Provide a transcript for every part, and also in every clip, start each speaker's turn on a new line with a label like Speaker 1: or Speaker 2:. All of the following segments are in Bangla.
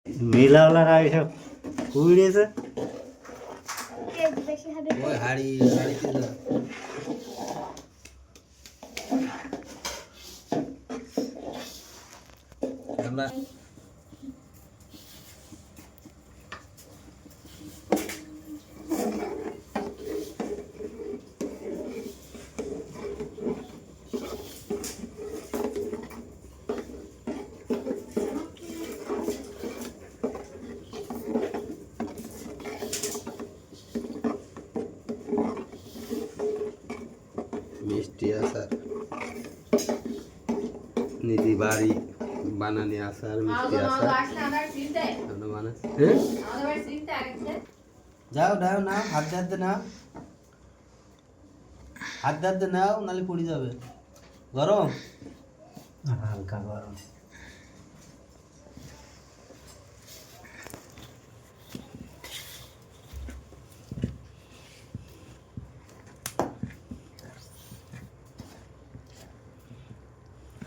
Speaker 1: মেলাওয়ালারা এসব উড়িয়েছে।
Speaker 2: ওই হাড়িতে যা। আমরা মিষ্টি আচার, নিধি বাড়ি বানানি আচার, মিষ্টি আচার আমরা বানাচ্ছি। যাও দাও না, হাত হাতে নাও, হাত হাতে নাও, নাহলে পড়ে যাবে। গরম
Speaker 1: হালকা গরম।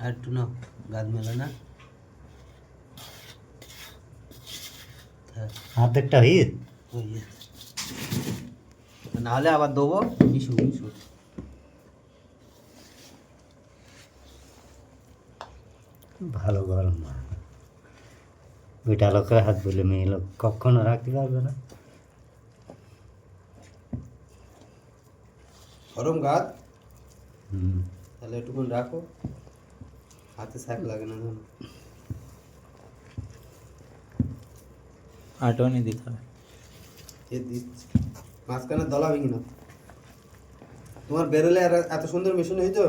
Speaker 2: আর একটু নাও, গাছ মেলে না।
Speaker 1: অর্ধেকটা হয়ে
Speaker 2: নাহলে আবার দেবো। মিশু মিশু
Speaker 1: ভালো গরম। ওইটা লোকের হাত বলে মেয়ে লোক কখনো রাখতে পারবে না।
Speaker 2: গরম গাছ,
Speaker 1: হুম,
Speaker 2: তাহলে একটুক্ষণ রাখো, হাতে শাক লাগে না।
Speaker 3: আটনি দিতে হবে।
Speaker 2: এ দিচ্ছি মাঝখানে দলা ভেঙে না। তোমার বেরোলে আর এত সুন্দর মেশিন হইতো।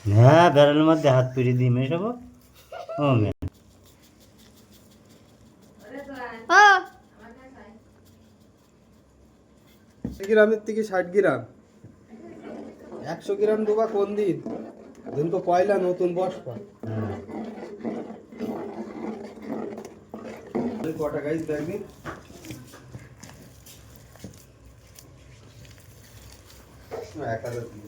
Speaker 1: হ্যাঁ, ব্যারেলের মধ্যে হাত পিড়ি দিয়ে মেশাবো। ও মেয়ে
Speaker 2: গ্রামের থেকে 60 গ্রাম, 100 গ্রাম দেবা কোন দিন? দিন তো পয়লা নতুন বর্ষা। কটা গাইস দেখবি? 1000 দিন।